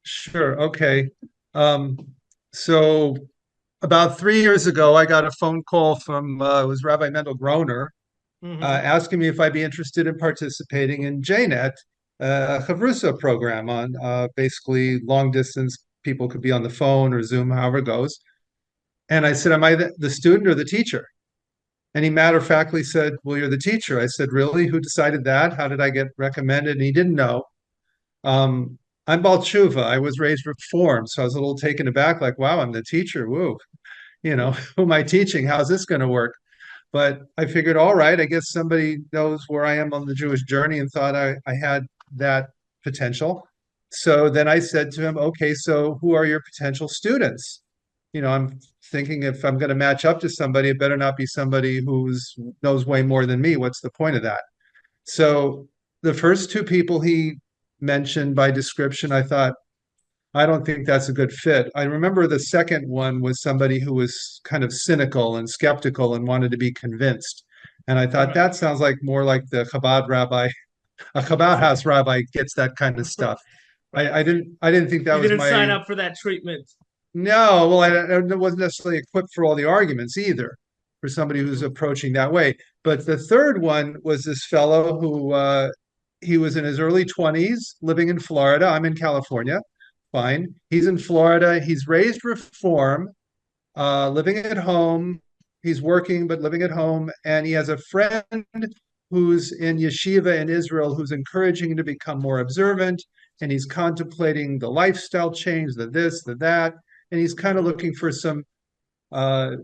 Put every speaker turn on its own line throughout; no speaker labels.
Sure. Okay. Um, so about 3 years ago, I got a phone call from it was Rabbi Mendel Groner
Hmm.
asking me if I'd be interested in participating in JNet, a chavrusa program on basically long distance. People could be on the phone or Zoom, however it goes. And I said, "Am I the student or the teacher?" And he matter of factly said, "Well, you're the teacher." I said, "Really? Who decided that? How did I get recommended?" And he didn't know. Um, I'm Baal Tshuva. I was raised Reformed, so I was a little taken aback, like, wow, I'm the teacher. Woo, who am I teaching? How's this going to work? But I figured, all right, I guess somebody knows where I am on the Jewish journey and thought I had that potential. So then I said to him, okay, so who are your potential students? I'm thinking if I'm going to match up to somebody, it better not be somebody who's knows way more than me. What's the point of that? So the first two people he mentioned by description, I thought, I don't think that's a good fit. I remember the second one was somebody who was kind of cynical and skeptical and wanted to be convinced. And I thought
Right.
that sounds like more like the Chabad rabbi, a Chabad house rabbi gets that kind of stuff.
Right.
I didn't think that
You
was
didn't sign
my,
up for that treatment.
no, well, I wasn't necessarily equipped for all the arguments either for somebody who's
Hmm.
approaching that way. But the third one was this fellow who he was in his early 20s, living in Florida. I'm in California. Fine. He's in Florida. He's raised reform, living at home. He's working, but living at home. And he has a friend who's in yeshiva in Israel who's encouraging him to become more observant. And he's contemplating the lifestyle change, the this, the that. And he's kind of
Hmm.
looking for some uh,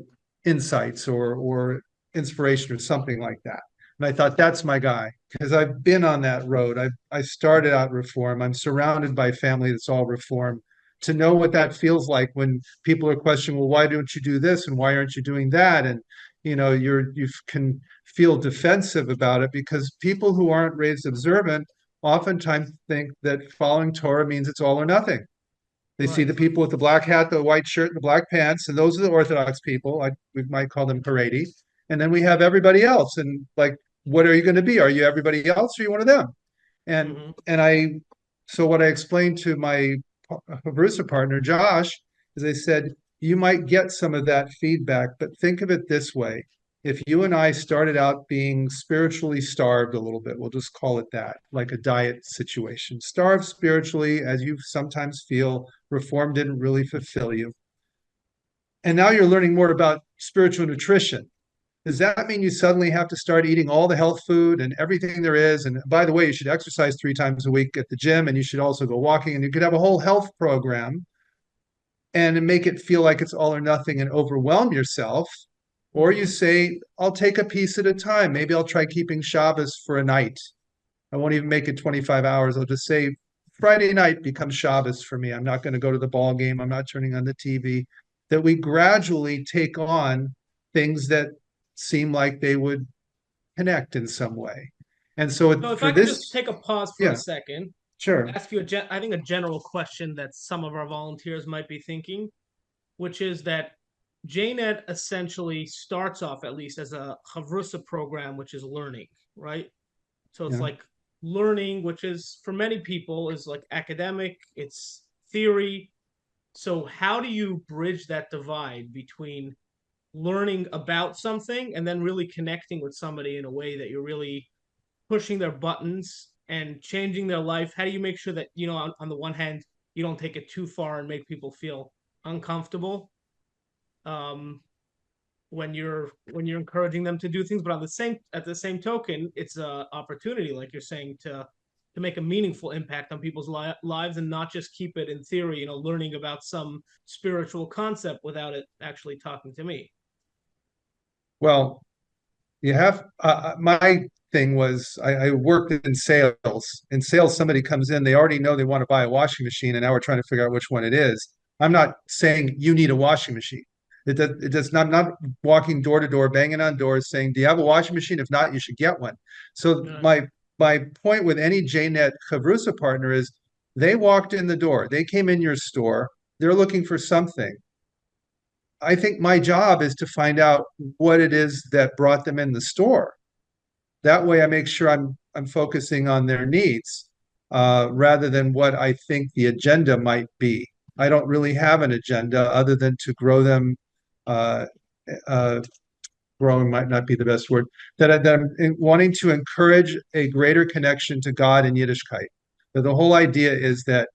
insights or inspiration or something like that. And I thought that's my guy because I've been on that road. I started out reform. I'm surrounded by family that's all reform. To know what that feels like when people are questioning, well, why don't you do this and why aren't you doing that? And you can feel defensive about it because people who aren't raised observant oftentimes think that following Torah means it's all or nothing. They see
Right.
the people with the black hat, the white shirt, and the black pants, and those are the Orthodox people. We might call them Haredi. And then we have everybody else. And like, what are you going to be? Are you everybody else or are you one of them? And
Hmm.
and I, so what I explained to my Havrusha partner, Josh, is I said, you might get some of that feedback, but think of it this way. If you and I started out being spiritually starved a little bit, we'll just call it that, like a diet situation, starved spiritually, as you sometimes feel, reform didn't really fulfill you. And now you're learning more about spiritual nutrition. Does that mean you suddenly have to start eating all the health food and everything there is? And by the way, you should exercise 3 times a week at the gym and you should also go walking and you could have a whole health program and make it feel like it's all or nothing and overwhelm yourself. Or you
Hmm.
say, I'll take a piece at a time. Maybe I'll try keeping Shabbos for a night. I won't even make it 25 hours. I'll just say Friday night becomes Shabbos for me. I'm not going to go to the ball game. I'm not turning on the TV. That we gradually take on things that seem like they would connect in some way. And so
So if
for
I could just
this,
take a pause for a
yeah,
second,
sure.
ask you I think a general question that some of our volunteers might be thinking, which is that JNet essentially starts off at least as a chavrusa program, which is learning, right? So it's
Yeah.
like learning, which is for many people is like academic, it's theory. So how do you bridge that divide between learning about something and then really connecting with somebody in a way that you're really pushing their buttons and changing their life? How do you make sure that, on the one hand, you don't take it too far and make people feel uncomfortable um, when you're encouraging them to do things, but on the same at the same token, it's a opportunity, like you're saying, to make a meaningful impact on people's lives and not just keep it in theory, learning about some spiritual concept without it actually talking to me.
Well, you have my thing was I worked in sales. In sales, somebody comes in, they already know they want to buy a washing machine, and now we're trying to figure out which one it is. I'm not saying you need a washing machine. It does not. I'm not walking door to door, banging on doors, saying, "Do you have a washing machine? If not, you should get one." So
Right.
my point with any JNet Chavrusa partner is they walked in the door, they came in your store, they're looking for something. I think my job is to find out what it is that brought them in the store. That way I make sure I'm focusing on their needs. rather than what I think the agenda might be. I don't really have an agenda other than to grow them. Uh, uh, Growing might not be the best word. That I'm wanting to encourage a greater connection to God in Yiddishkeit. So the whole idea is that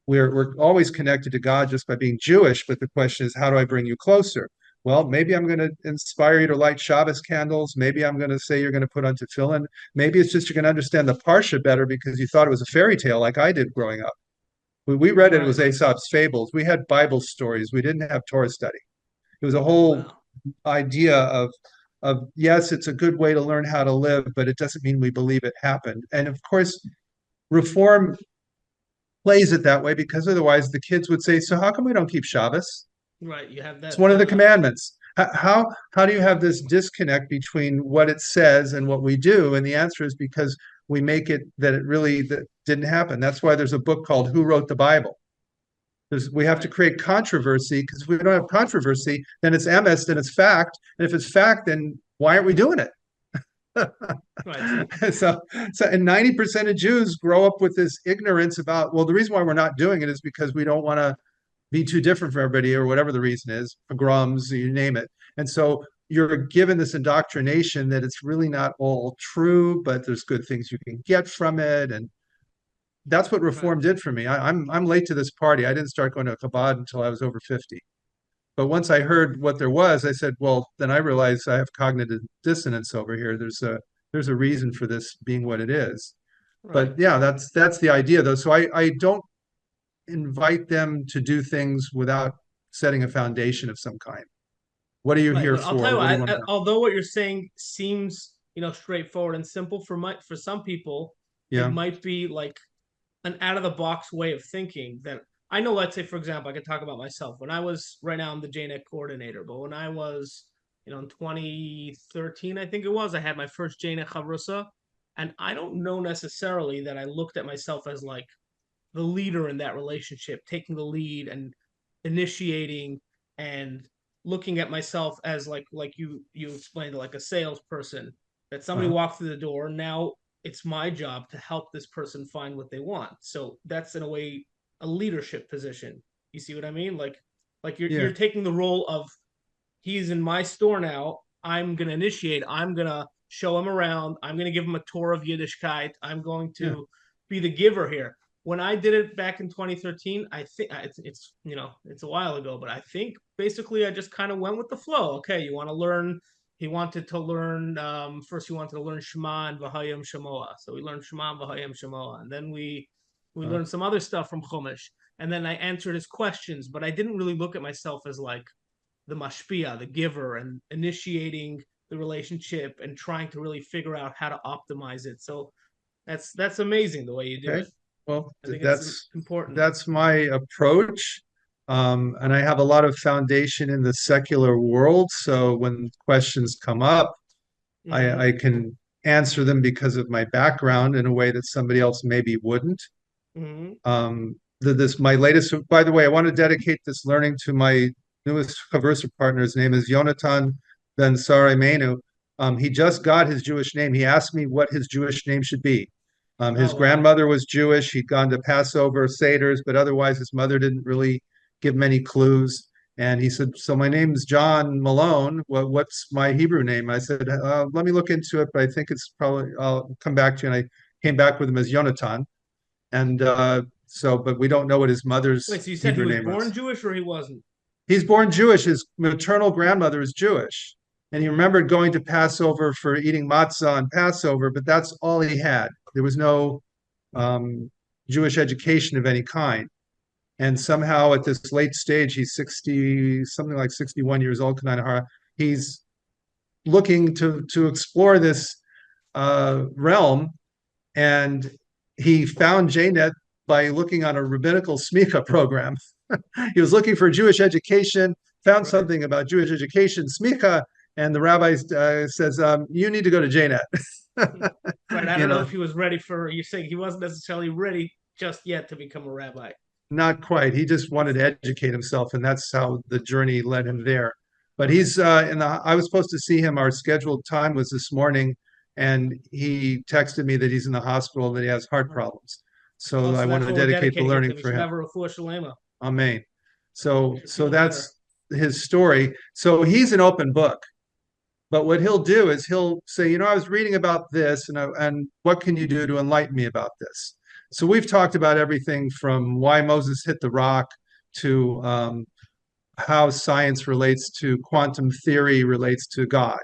we're always connected to God just by being Jewish, but the question is, how do I bring you closer? Well, maybe I'm going to inspire you to light Shabbos candles. Maybe I'm going to say you're going to put on tefillin. Maybe it's just you're going to understand the Parsha better because you thought it was a fairy tale like I did growing up. We read it, it was
Right.
Aesop's fables. We had Bible stories. We didn't have Torah study. It was a whole
Wow.
idea of yes, it's a good way to learn how to live, but it doesn't mean we believe it happened. And of course, reform plays it that way because otherwise the kids would say, so how come we don't keep Shabbos?
Right. You have
It's
that
one of the commandments. How do you have this disconnect between what it says and what we do? And the answer is because we make it that it really that didn't happen. That's why there's a book called Who Wrote the Bible? We have to
right.
create controversy because if we don't have controversy, then it's emes, then it's fact. And if it's fact, then why aren't we doing it?
Right. So
so, and 90% of Jews grow up with this ignorance about, well, the reason why we're not doing it is because we don't want to be too different from everybody or whatever the reason is, pogroms, you name it. And so you're given this indoctrination that it's really not all true, but there's good things you can get from it. And that's what
right.
reform did for me. I'm late to this party. I didn't start going to Chabad until I was over 50. But once I heard what there was, I said, well, then I realized I have cognitive dissonance over here. There's a reason for this being what it is.
Right.
But yeah, that's the idea though. So I don't invite them to do things without setting a foundation of some kind. What are you
Right.
here
But I'll tell
for?
you
What
what,
do you want to know?
although what you're saying seems, straightforward and simple for some people, it
Yeah.
might be like an out of the box way of thinking that I know. Let's say, for example, I could talk about myself. When I was right now, I'm the JNet coordinator, but when I was, in 2013, I think it was, I had my first JNet chavrusa, and I don't know necessarily that I looked at myself as like the leader in that relationship, taking the lead and initiating and looking at myself as like you explained, like a salesperson that somebody
Uh-huh.
walked through the door. Now it's my job to help this person find what they want. So that's in a way a leadership position. You see what I mean? Like you're
Yeah.
taking the role of he's in my store now. I'm gonna initiate. I'm gonna show him around. I'm gonna give him a tour of Yiddishkeit. I'm going
Yeah.
to be the giver here. When I did it back in 2013, I think it's a while ago, but I think basically I just kind of went with the flow. Okay, you want to learn. He wanted to learn first. He wanted to learn Shema and Vahayim Shemoah. So we learned Shema and Vahayim Shemoah, and then we
Uh,
learned some other stuff from Chumash. And then I answered his questions, but I didn't really look at myself as like the mashpia, the giver, and initiating the relationship and trying to really figure out how to optimize it. So that's amazing the way you do
okay.
it.
Well,
I think it's
that's
important.
that's my approach. And I have a lot of foundation in the secular world. So when questions come up, I
Mm-hmm.
can answer them because of my background in a way that somebody else maybe wouldn't.
Mm-hmm.
This my latest. By the way, I want to dedicate this learning to my newest chavrusas partner. His name is Yonatan Ben Sari Menu. He just got his Jewish name. He asked me what his Jewish name should be. His
Oh wow.
grandmother was Jewish. He'd gone to Passover Seder's, but otherwise his mother didn't really give many clues. And he said, "So my name's John Malone. What's my Hebrew name?" I said, "Let me look into it, but I think it's probably I'll come back to you." And I came back with him as Yonatan. And but we don't know what his
Wait,
mother's
so you said he
Hebrew
was
name
born
was.
Jewish or he wasn't?
He's born Jewish. His maternal grandmother is Jewish. And he
Mm-hmm.
remembered going to Passover for eating matzah on Passover, but that's all he had. There was no um, Jewish education of any kind. And somehow at this late stage, he's 60, something like 61 years old, he's looking to explore this realm. And he found JNet by looking on a rabbinical Smicha program. He was looking for Jewish education, found
Right.
something about Jewish education, Smicha, and the rabbi says, "You need to go to JNet."
Right. I
You
don't know
know,
if he was ready for you're saying he wasn't necessarily ready just yet to become a rabbi.
not quite. He just wanted to educate himself, and that's how the journey led him there. But
Right.
he's in the. I was supposed to see him. Our scheduled time was this morning, and he texted me that he's in the hospital and that he has heart problems. So
Oh,
I
so
want
that's
to
what we're
dedicate the
dedicating it
learning
to. We
for
should
him.
have a refuah shalema.
Amen.
You should
So
feel better.
that's his story. So he's an open book. But what he'll do is he'll say, I was reading about this, and what can you do to enlighten me about this? So we've talked about everything from why Moses hit the rock to how science relates to quantum theory relates to God.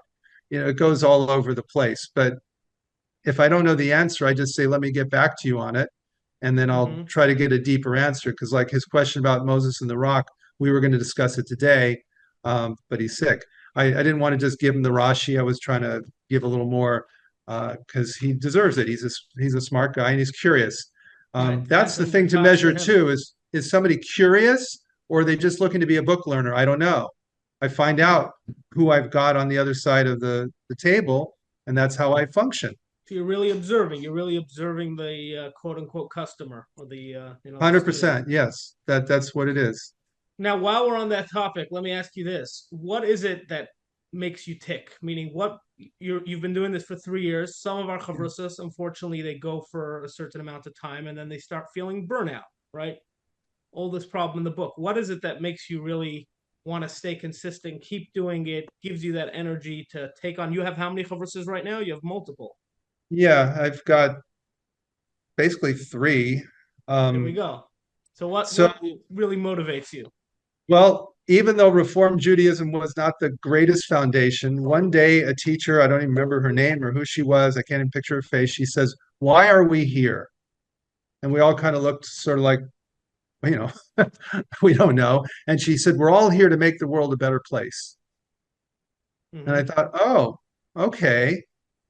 It goes all over the place. But if I don't know the answer, I just say, let me get back to you on it. And then I'll
Hmm.
try to get a deeper answer. Because, like his question about Moses and the rock, we were going to discuss it today, but he's sick. I didn't want to just give him the Rashi. I was trying to give a little more because he deserves it. He's a smart guy and he's curious.
Right.
That's the
Simcha
thing to
Kassner,
measure
him.
too. Is somebody curious or are they just looking to be a book learner? I don't know. I find out who I've got on the other side of the table, and that's how I function.
So you're really observing. You're really observing the quote unquote customer or the the student.
100%, yes. That's what it is.
Now, while we're on that topic, let me ask you this: what is it that makes you tick? Meaning, what you've been doing this for 3 years. Some of our chavrusas, unfortunately, they go for a certain amount of time and then they start feeling burnout. Right? Oldest problem in the book. What is it that makes you really want to stay consistent, keep doing it, gives you that energy to take on? You have how many chavrusas right now? You have multiple.
Yeah, I've got basically three.
There we
Um,
go. So what
so,
what really motivates you?
well, even though Reform Judaism was not the greatest foundation, one day a teacher, I don't even remember her name or who she was, I can't even picture her face, she says, "Why are we here?" And we all kind of looked sort of like, you know, we don't know. And she said, "We're all here to make the world a better place." And I
Hmm.
thought, oh, okay.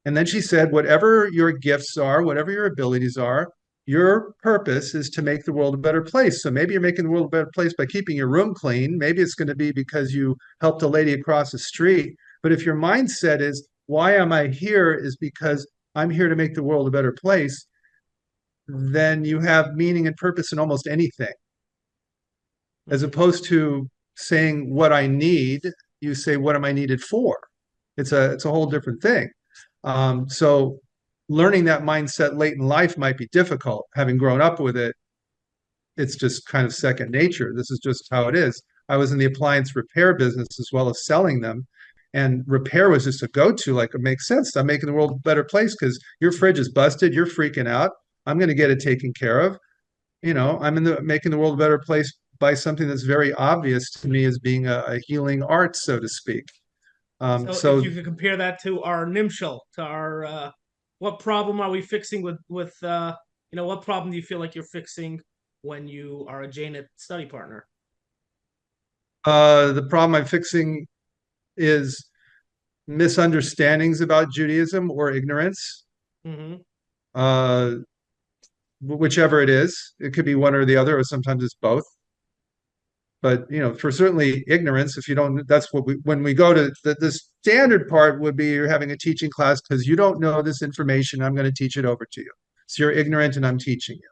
And then she said, whatever your gifts are, whatever your abilities are, your purpose is to make the world a better place. So maybe you're making the world a better place by keeping your room clean. Maybe it's going to be because you helped a lady across the street. But if your mindset is, why am I here? Is because I'm here to make the world a better place, then you have meaning and purpose in almost anything. As
Hmm.
opposed to saying what I need, you say, what am I needed for? It's a whole different thing. So learning that mindset late in life might be difficult. Having grown up with it, it's just kind of second nature. This is just how it is. I was in the appliance repair business as well as selling them. And repair was just a go-to. Like, it makes sense. I'm making the world a better place because your fridge is busted. You're freaking out. I'm going to get it taken care of. I'm in the making the world a better place by something that's very obvious to me as being a healing art, so to speak.
So if
So
you could compare that to our nimshal, to our what problem are we fixing with what problem do you feel like you're fixing when you are a JNet study partner?
the problem I'm fixing is misunderstandings about Judaism or ignorance,
Hmm.
uh, whichever it is. It could be one or the other, or sometimes it's both. But for certainly ignorance, if you don't, that's what when we go to the standard part would be you're having a teaching class because you don't know this information. I'm going to teach it over to you. So you're ignorant, and I'm teaching you.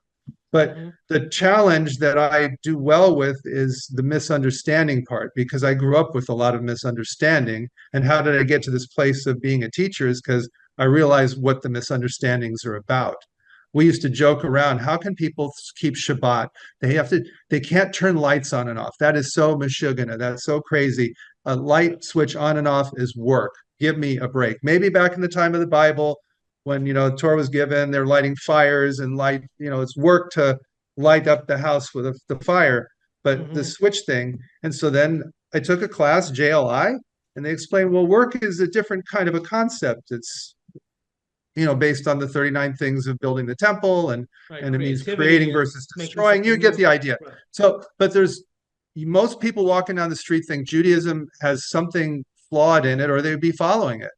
But
Hmm.
the challenge that I do well with is the misunderstanding part because I grew up with a lot of misunderstanding. And how did I get to this place of being a teacher is because I realized what the misunderstandings are about. We used to joke around, how can people keep Shabbat? They can't turn lights on and off. That is so mashugana. That's so crazy. A light switch on and off is work. Give me a break. Maybe back in the time of the Bible, when Torah was given, they're lighting fires and it's work to light up the house with the fire, but the
Hmm.
switch thing. And so then I took a class, JLI, and they explained, well, work is a different kind of a concept. It's based on the 39 things of building the temple, and
Right,
and it means
creativity
creating
and
versus
making
destroying. You
something
get
new.
the idea.
Right.
So, but there's most people walking down the street think Judaism has something flawed in it, or they'd be following it.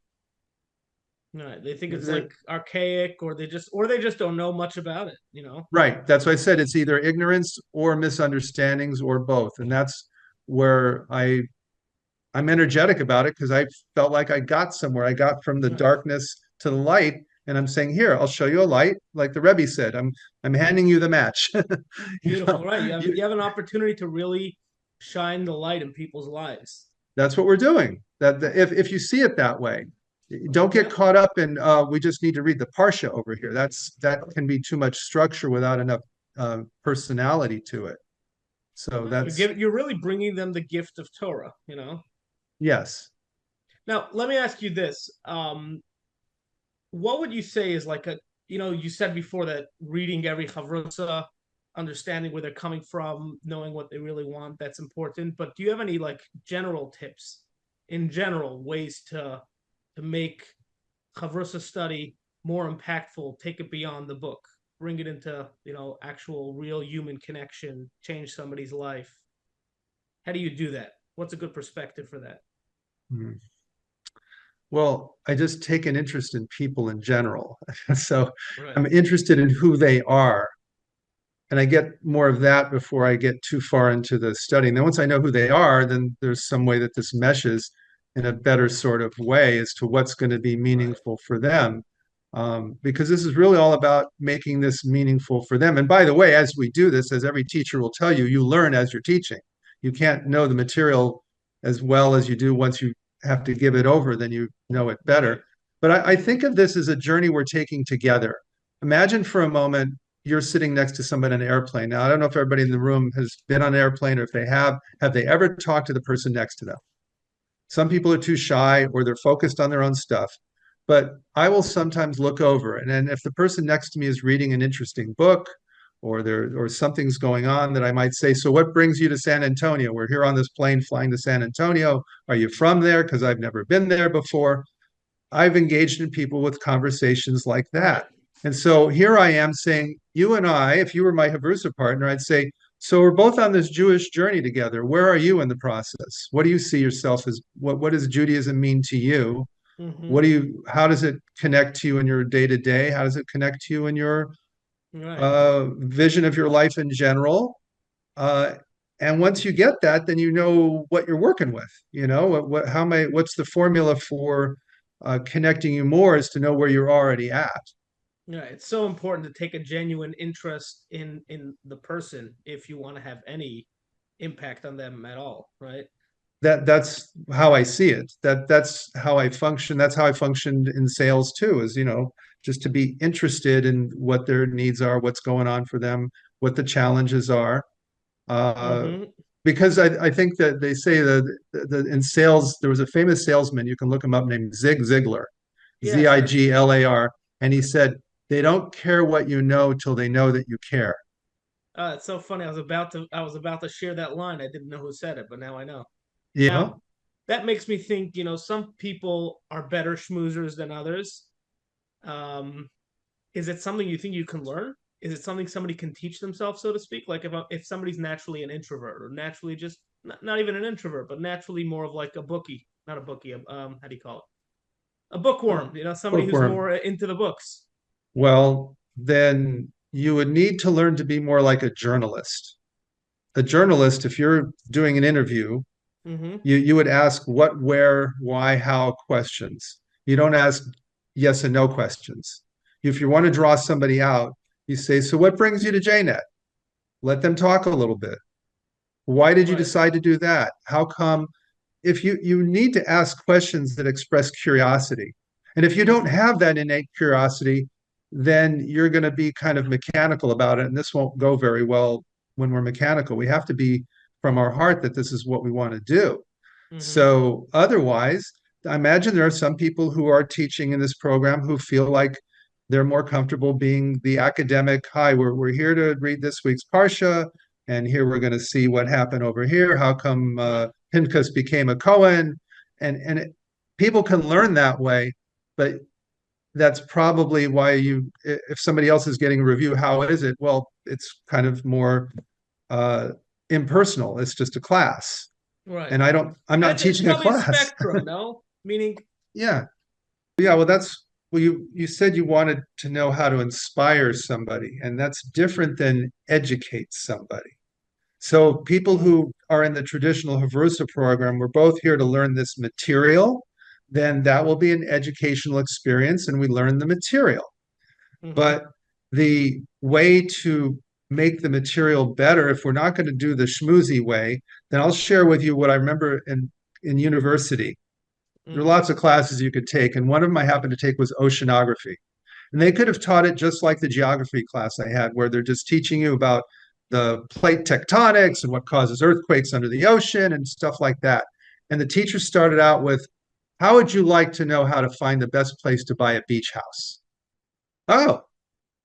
Right. They think it's like archaic, or they just don't know much about it.
Right. That's why I said it's either ignorance or misunderstandings or both. And that's where I'm energetic about it because I felt like I got somewhere. I got from the
Right.
darkness to the light. And I'm saying, here, I'll show you a light. Like the Rebbe said, I'm handing you the match.
Beautiful. Right. You have
You,
you have an opportunity to really shine the light in people's lives.
that's what we're doing. If you see it that way. Don't get
Yeah.
caught up in we just need to read the parsha over here. That can be too much structure without enough personality to it. So
No,
that's
you're really bringing them the gift of Torah, you know.
yes.
Now, let me ask you this. What would you say is like a, you said before that reading every chavrusa, understanding where they're coming from, knowing what they really want, that's important. But do you have any like general tips, in general, ways to make chavrusa study more impactful, take it beyond the book, bring it into, actual real human connection, change somebody's life? How do you do that? What's a good perspective for that?
Hmm. Well, I just take an interest in people in general. So
Right.
I'm interested in who they are. And I get more of that before I get too far into the study. And then once I know who they are, then there's some way that this meshes in a better sort of way as to what's going to be
Right.
meaningful for them. Because this is really all about making this meaningful for them. And by the way, as we do this, as every teacher will tell you, you learn as you're teaching. You can't know the material as well as you do once you have to give it over, then you know it
Right.
better. But I think of this as a journey we're taking together. Imagine for a moment you're sitting next to somebody on an airplane. Now, I don't know if everybody in the room has been on an airplane or if they have they ever talked to the person next to them? Some people are too shy or they're focused on their own stuff. But I will sometimes look over, and then if the person next to me is reading an interesting book or something's going on that I might say, so what brings you to San Antonio? We're here on this plane flying to San Antonio. Are you from there? Because I've never been there before. I've engaged in people with conversations like
Right.
that. And so here I am saying, you and I, if you were my Havrusa partner, I'd say, so we're both on this Jewish journey together. Where are you in the process? What do you see yourself as? What does Judaism mean to you?
Mm-hmm.
How does it connect to you in your day to day? How does it connect to you in your
Right.
vision of your life in general? Uh, and once you get that, then you know what you're working with. You know what's the formula for connecting you more is to know where you're already at.
Yeah, it's so important to take a genuine interest in the person if you want to have any impact on them at all, right?
That's how I see it. That's how I function. That's how I functioned in sales too, is just to be interested in what their needs are, what's going on for them, what the challenges are. Uh,
Mm-hmm.
because I think that they say that in sales, there was a famous salesman, you can look him up, named Zig Ziglar,
Yes, yes.
Ziglar, and he said, they don't care what you know till they know that you care.
It's so funny. I was about to share that line. I didn't know who said it, but now I know.
You
Now,
know,
that makes me think, some people are better schmoozers than others. Um, is it something you think you can learn? Is it something somebody can teach themselves, so to speak? Like if somebody's naturally an introvert or naturally just not even an introvert, but naturally more of like a bookie, not a bookie, how do you call it? A bookworm, somebody who's
bookworm.
more into the books.
Well, then you would need to learn to be more like a journalist. A journalist, if you're doing an interview,
Mm-hmm.
you would ask what, where, why, how questions. You don't ask yes and no questions. If you want to draw somebody out, you say, so what brings you to JNet? Let them talk a little bit. Why did you
Right.
decide to do that? How come? If you need to ask questions that express curiosity. And if you don't
Mm-hmm.
have that innate curiosity, then you're going to be kind of mechanical about it. And this won't go very well when we're mechanical. We have to be from our heart that this is what we want to do.
Mm-hmm.
So otherwise, I imagine there are some people who are teaching in this program who feel like they're more comfortable being the academic. Hi, we're here to read this week's Parsha, and here we're going to see what happened over here. How come
Right.
Pinchas became a Cohen? People can learn that way, but that's probably why if somebody else is getting a review, how is it? Well, it's kind of more uh, impersonal. It's just a class
Right.
and I'm not
It's
teaching a
probably a
class.
spectrum, no? Meaning,
Yeah. Yeah. Well, you said you wanted to know how to inspire somebody, and that's different than educate somebody. So people who are in the traditional Havrusa program, we're both here to learn this material, then that will be an educational experience and we learn the material.
mm-hmm.
But the way to make the material better, if we're not going to do the schmoozy way, then I'll share with you what I remember in university. There are
Mm.
lots of classes you could take, and one of them I happened to take was oceanography. And they could have taught it just like the geography class I had, where they're just teaching you about the plate tectonics and what causes earthquakes under the ocean and stuff like that. And the teacher started out with, how would you like to know how to find the best place to buy a beach house? Oh,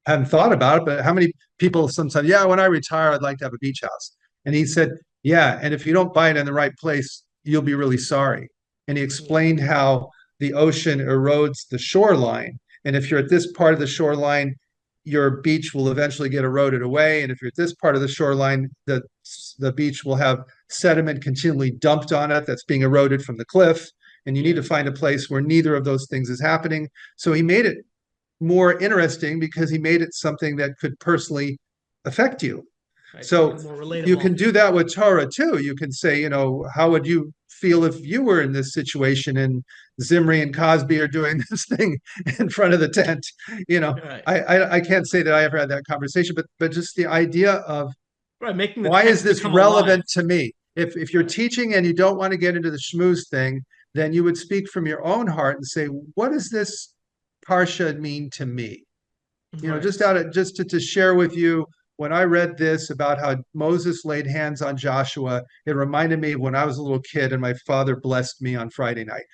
hadn't thought about it, but how many people sometimes, yeah, when I retire, I'd like to have a beach house. And he said, yeah, and if you don't buy it in the right place, you'll be really sorry. And he
Mm.
explained how the ocean erodes the shoreline. And if you're at this part of the shoreline, your beach will eventually get eroded away. And if you're at this part of the shoreline, the beach will have sediment continually dumped on it that's being eroded from the cliff. And you need
Yeah.
to find a place where neither of those things is happening. So he made it more interesting because he made it something that could personally affect you.
Right. To make
So
it more
you
relatable.
can do that with Torah too. You can say, how would you feel if you were in this situation and Zimri and Cosby are doing this thing in front of the tent? You know,
Right.
I can't say that I ever had that conversation, but just the idea of
Right. Making the
why is
text
this
become alive.
relevant to me? If you're
Right.
teaching and you don't want to get into the schmooze thing, then you would speak from your own heart and say, what does this parsha mean to me?
Right.
Just to share with you, when I read this about how Moses laid hands on Joshua, it reminded me of when I was a little kid and my father blessed me on Friday night.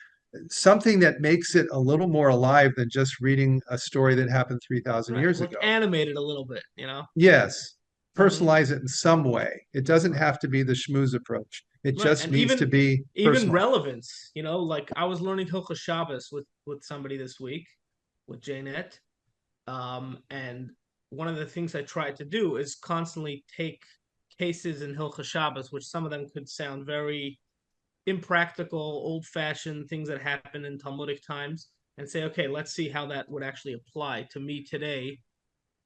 Something that makes it a little more alive than just reading a story that happened 3,000
Right.
years
Look,
ago.
animated a little bit, you know?
Yes,
Hmm.
personalize it in some way. It doesn't
Right.
have to be the schmooze approach. It
Right.
just
And
needs to be
even
personal.
relevance, you know, like I was learning Hilchah Shabbos with somebody this week with JNet. And one of the things I tried to do is constantly take cases in Hilchah Shabbos, which some of them could sound very impractical, old-fashioned things that happen in Talmudic times, and say, okay, let's see how that would actually apply to me today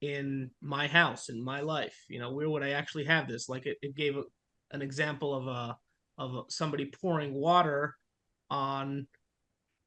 in my house, in my life. You know, where would I actually have this? Like it gave an example of somebody pouring water on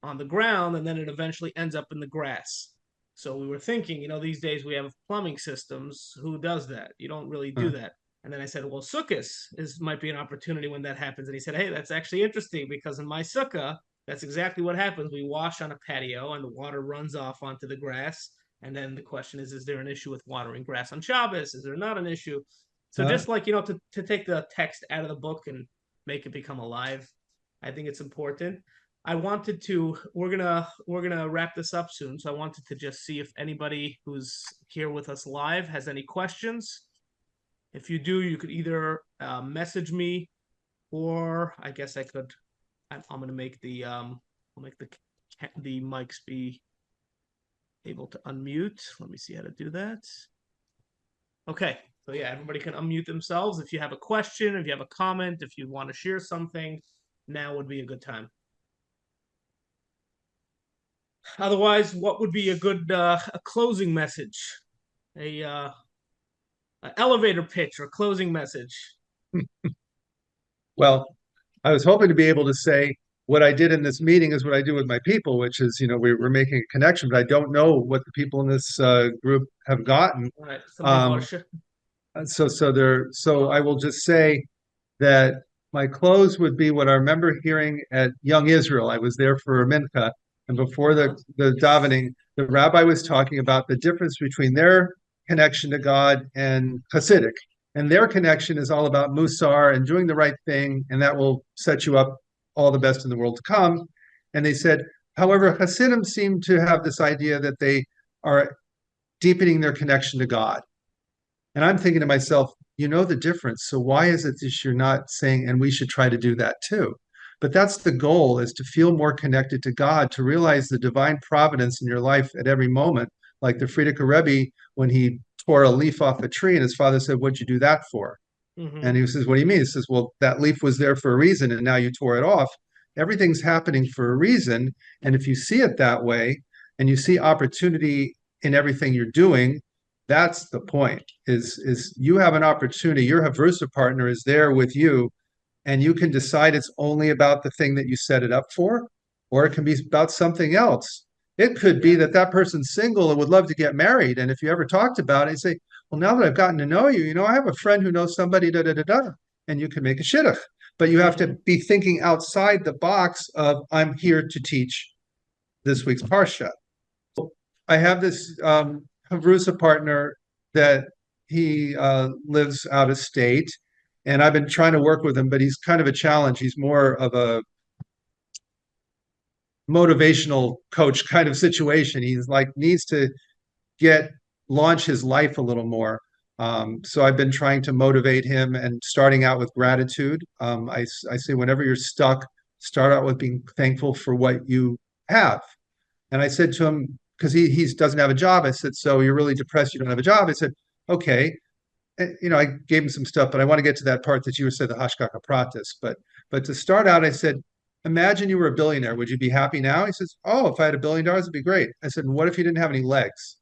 on the ground, and then it eventually ends up in the grass. So we were thinking, you know, these days we have plumbing systems. Who does that? You don't really do
Uh,
that. And then I said, well, sukkahs is might be an opportunity when that happens. And he said, hey, that's actually interesting because in my sukkah, that's exactly what happens. We wash on a patio and the water runs off onto the grass. And then the question is there an issue with watering grass on Shabbos? Is there not an issue? So
uh,
just like, you know, to take the text out of the book and make it become alive, I think it's important. I wanted to we're gonna wrap this up soon, so I wanted to just see if anybody who's here with us live has any questions. If you do, you could either message me, or I guess I could. I'm gonna make the I'll make the mics be able to unmute. Let me see how to do that. Okay, so yeah, everybody can unmute themselves. If you have a question, if you have a comment, if you want to share something, now would be a good time. Otherwise, what would be a good a closing message, a elevator pitch or closing message?
well, I was hoping to be able to say what I did in this meeting is what I do with my people, which is, we're making a connection, but I don't know what the people in this group have gotten.
All right, somebody
Um,
Barsha.
so I will just say that my close would be what I remember hearing at Young Israel. I was there for a mincha, and before
Uh-huh.
the davening, the rabbi was talking about the difference between their connection to God and Hasidic. And their connection is all about musar and doing the right thing, and that will set you up all the best in the world to come. And they said, however, Hasidim seem to have this idea that they are deepening their connection to God. And I'm thinking to myself, you know the difference. So why is it that you're not saying, and we should try to do that too? But that's the goal, is to feel more connected to God, to realize the divine providence in your life at every moment. Like the Frierdiker Rebbe, when he tore a leaf off a tree and his father said, what'd you do that for?
Mm-hmm.
And he says, what do you mean? He says, well, that leaf was there for a reason and now you tore it off. Everything's happening for a reason. And if you see it that way and you see opportunity in everything you're doing, that's the point, is you have an opportunity. Your Havrusa partner is there with you, and you can decide it's only about the thing that you set it up for, or it can be about something else. It could be
Yeah.
that that person's single and would love to get married. And if you ever talked about it, you say, well, now that I've gotten to know you, I have a friend who knows somebody, da da da da, and you can make a shidduch. but you have to
Hmm.
be thinking outside the box of I'm here to teach this week's parsha. I have this Havrusa partner that he lives out of state, and I've been trying to work with him, but he's kind of a challenge. He's more of a motivational coach kind of situation. He's like needs to get launch his life a little more. So I've been trying to motivate him and starting out with gratitude. I say whenever you're stuck, start out with being thankful for what you have. And I said to him, because he doesn't have a job, I said, so you're really depressed, you don't have a job. I said, okay. And, I gave him some stuff, but I want to get to that part that you said, the Hashgacha Pratis. But to start out, I said, imagine you were a billionaire. Would you be happy now? He says, oh, if I had $1 billion, it'd be great. I said, what if you didn't have any legs?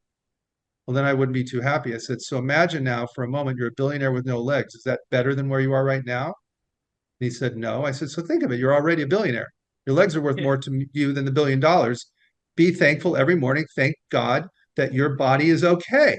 Well, then I wouldn't be too happy. I said, so imagine now for a moment you're a billionaire with no legs. Is that better than where you are right now? And he said, no. I said, so think of it. You're already a billionaire. Your legs are worth
Yeah.
more to you than the $1 billion. Be thankful every morning. Thank God that your body is okay.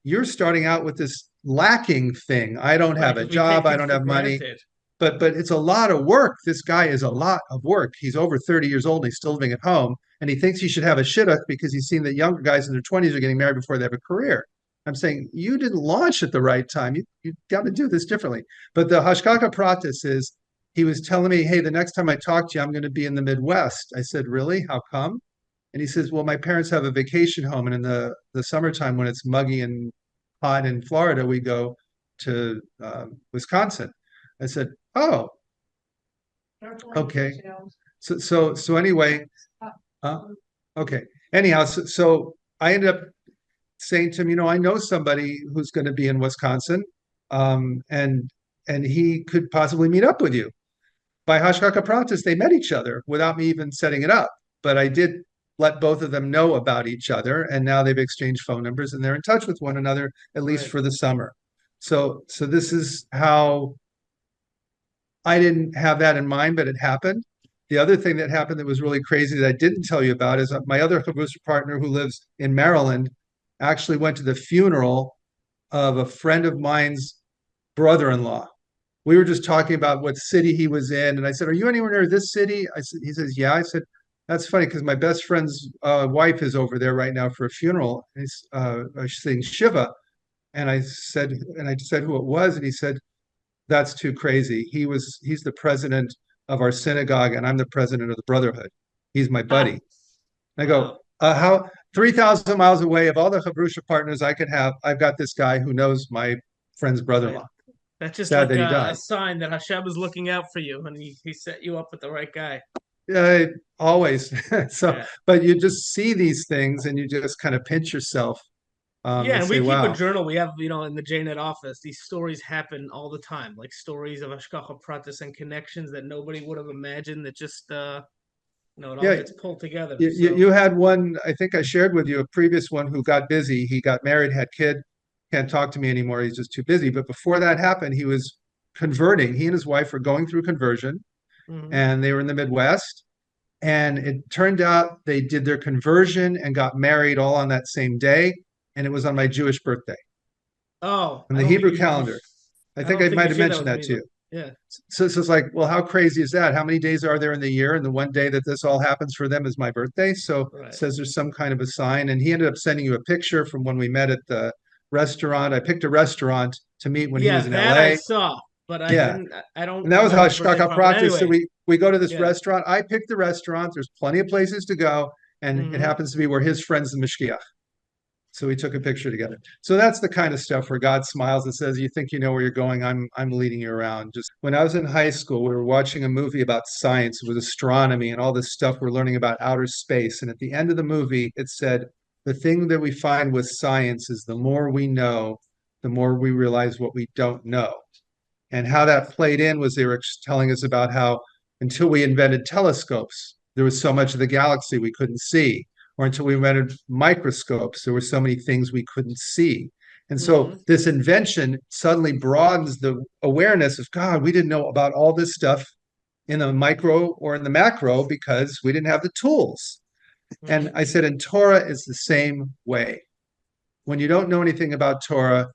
You're starting out with this lacking thing. I don't
Right,
have a
because we
job.
take
I
things
don't
for
have money.
granted.
But it's a lot of work. This guy is a lot of work. He's over 30 years old and he's still living at home. And he thinks he should have a shidduch because he's seen that younger guys in their 20s are getting married before they have a career. I'm saying you didn't launch at the right time. You got to do this differently. But the Hashgacha Pratis is he was telling me, hey, the next time I talk to you, I'm going to be in the Midwest. I said, really? How come? And he says, well, my parents have a vacation home. And in the summertime, when it's muggy and hot in Florida, we go to Wisconsin. I said, oh, okay. So anyway, uh, okay. Anyhow, so I ended up saying to him, I know somebody who's going to be in Wisconsin, and he could possibly meet up with you. By Hashgacha Pratis, they met each other without me even setting it up. But I did let both of them know about each other, and now they've exchanged phone numbers and they're in touch with one another, at least
Right.
for the summer. So this is how I didn't have that in mind, but it happened. The other thing that happened that was really crazy that I didn't tell you about is my other chavrusa partner who lives in Maryland actually went to the funeral of a friend of mine's brother-in-law. We were just talking about what city he was in, and I said, "Are you anywhere near this city?" He says, "Yeah." I said, "That's funny because my best friend's wife is over there right now for a funeral. He's saying Shiva." And I said who it was, and he said, that's too crazy. He's the president of our synagogue, and I'm the president of the Brotherhood. He's my buddy.
Ah,
And I go,
wow.
how 3,000 miles away of all the Habrusha partners I could have, I've got this guy who knows my friend's
Right.
brother-in-law.
That's just
Sad
like
that he
a
died.
sign that Hashem is looking out for you and he set you up with the right guy.
Yeah, always. So,
Yeah.
but you just see these things and you just kind of pinch yourself
Yeah,
and
and
say,
we keep a
wow.
journal. We have, in the JNet office, these stories happen all the time, like stories of Hashgacha Pratis and connections that nobody would have imagined that just, it all
Yeah,
gets pulled together.
you
So,
had one, I think I shared with you a previous one who got busy. He got married, had kid, can't talk to me anymore. He's just too busy. But before that happened, he was converting. He and his wife were going through conversion,
mhm.
and they were in the Midwest. And it turned out they did their conversion and got married all on that same day. And it was on my Jewish birthday
Oh,
on the Hebrew calendar. I
I
think
don't
I
think you
might have
shared that
mentioned
with
that
me,
to
but
you.
yeah,
So it's like, well, how crazy is that? How many days are there in the year? And the one day that this all happens for them is my birthday. So it
right.
says there's some kind of a sign. And he ended up sending you a picture from when we met at the restaurant. I picked a restaurant to meet when he was
Yeah,
in
that I
LA.
saw, but I
Yeah.
didn't, I don't
And that was how
remember the birthday
Shkaka
part. But
practice. So
anyway,
we go to this
yeah.
restaurant. I picked the restaurant. There's plenty of places to go. And it
Hmm.
happens to be where his friend's the Mishkiach. So we took a picture together. So that's the kind of stuff where God smiles and says, "You think you know where you're going? I'm leading you around." Just when I was in high school, we were watching a movie about science with astronomy and all this stuff we're learning about outer space. And at the end of the movie, it said, "The thing that we find with science is the more we know, the more we realize what we don't know." And how that played in was they were telling us about how until we invented telescopes, there was so much of the galaxy we couldn't see, or until we invented microscopes, there were so many things we couldn't see. And so
Hmm.
this invention suddenly broadens the awareness of God, we didn't know about all this stuff in the micro or in the macro because we didn't have the tools. And
Hmm.
I said, and Torah is the same way. When you don't know anything about Torah,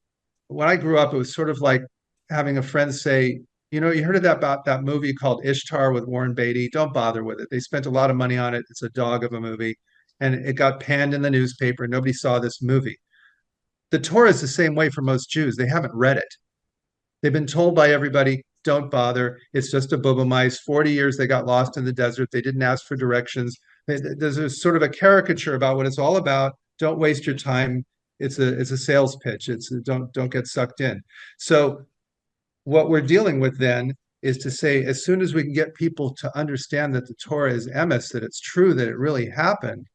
when I grew up, it was sort of like having a friend say, You know, you heard of that about that movie called Ishtar with Warren Beatty? Don't bother with it. They spent a lot of money on it. It's a dog of a movie, and it got panned in the newspaper. Nobody saw this movie. The Torah is the same way for most Jews. They haven't read it. They've been told by everybody, don't bother. It's just a bubble mice. 40 years they got lost in the desert. They didn't ask for directions. There's a sort of a caricature about what it's all about. Don't waste your time. It's a sales pitch. It's don't get sucked in. So what we're dealing with then is to say, as soon as we can get people to understand that the Torah is emes, that it's true, that it really happened,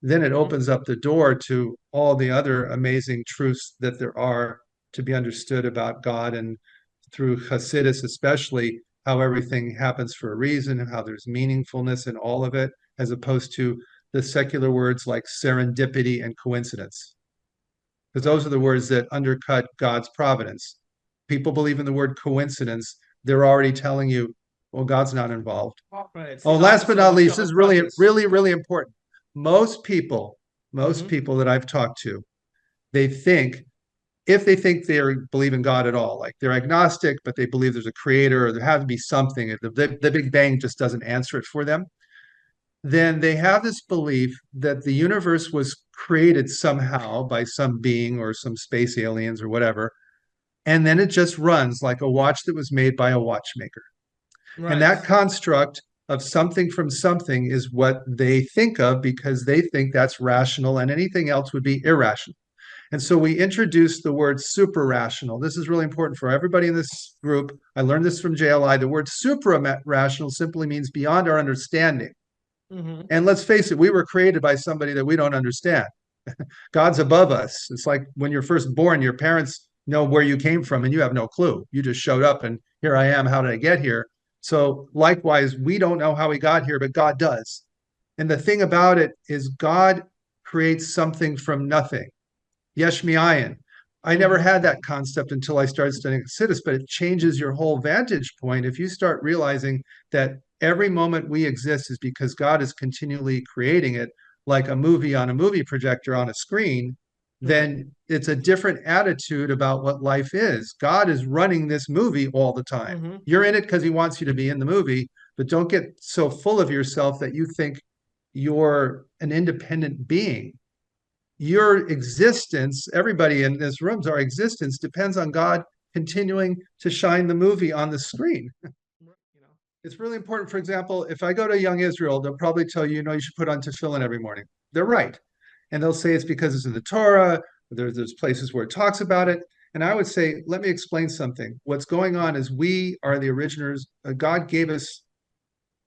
then it
Mhm.
opens up the door to all the other amazing truths that there are to be understood about God, and through Hasidus, especially how everything happens for a reason, and how there's meaningfulness in all of it, as opposed to the secular words like serendipity and coincidence, because those
Right.
are the words that undercut God's providence. People believe in the word coincidence, they're already telling you, well, God's not involved.
Right. It's
Oh,
the
last but
opposite of
not
a
least, this is really,
chavrusas.
really, really important. Most people, most
Hmm.
people that I've talked to, they think, if they think they believe in God at all, like they're agnostic, but they believe there's a creator or there has to be something, the Big Bang just doesn't answer it for them, then they have this belief that the universe was created somehow by some being or some space aliens or whatever, and then it just runs like a watch that was made by a watchmaker. And
Right.
that construct of something from something is what they think of because they think that's rational, and anything else would be irrational. And so we introduced the word super rational. This is really important for everybody in this group. I learned this from JLI. The word supra rational simply means beyond our understanding.
Hmm.
And let's face it, we were created by somebody that we don't understand. God's above us. It's like when you're first born, your parents know where you came from and you have no clue. You just showed up and here I am. How did I get here? So, likewise, we don't know how we got here, but God does. And the thing about it is, God creates something from nothing. Yesh Miayin. I never
Hmm.
had that concept until I started studying Chassidus, but it changes your whole vantage point if you start realizing that every moment we exist is because God is continually creating it, like a movie on a movie projector on a screen.
Right.
Then it's a different attitude about what life is. God is running this movie all the time.
Hmm.
You're in it because he wants you to be in the movie, but don't get so full of yourself that you think you're an independent being. Your existence, everybody in this room's, our existence depends on God continuing to shine the movie on the screen.
You know.
It's really important. For example, if I go to Young Israel, they'll probably tell you, you know, you should put on tefillin every morning. They're right. And they'll say it's because it's in the Torah. There's places where it talks about it. And I would say, let me explain something. What's going on is we are the originators. God gave us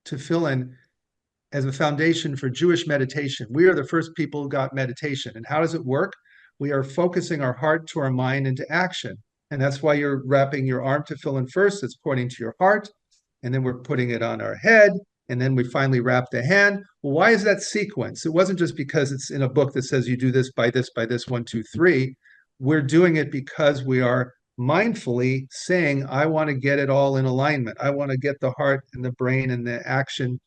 tefillin as a foundation for Jewish meditation. We are the first people who got meditation. And how does it work? We are focusing our heart to our mind into action. And that's why you're wrapping your arm tefillin first. It's pointing to your heart. And then we're putting it on our head. And then we finally wrap the hand. Well, why is that sequence? It wasn't just because it's in a book that says you do this, by this, one, two, three. We're doing it because we are mindfully saying, I want to get it all in alignment. I want to get the heart and the brain and the action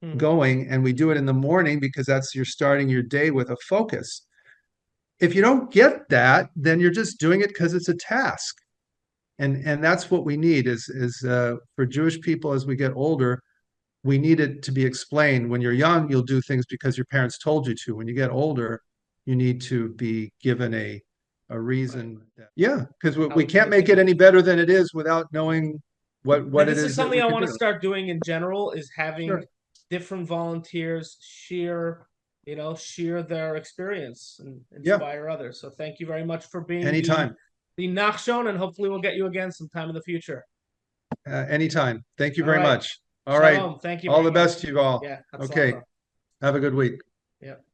Hmm.
going, and we do it in the morning because that's you're starting your day with a focus. If you don't get that, then you're just doing it because it's a task. And that's what we need is for Jewish people as we get older, we need it to be explained. When you're young, you'll do things because your parents told you to. When you get older, you need to be given a
Right.
reason. Yeah, because we
How we can
can't make it
continue.
any better than it is without knowing what
And
it
this is
is that
something
we
I
can
want to
do.
start doing in general is having
Sure.
different volunteers share their experience and
Yeah,
inspire others. So thank you very much for being the
anytime.
the Nachshon, and hopefully we'll get you again sometime in the future.
Anytime. Thank you
All
very
right.
much. All right.
Shalom. Thank you
All
very
the best
much.
to you all.
Yeah,
Okay.
Hatzlacha.
Have a good week.
Yeah.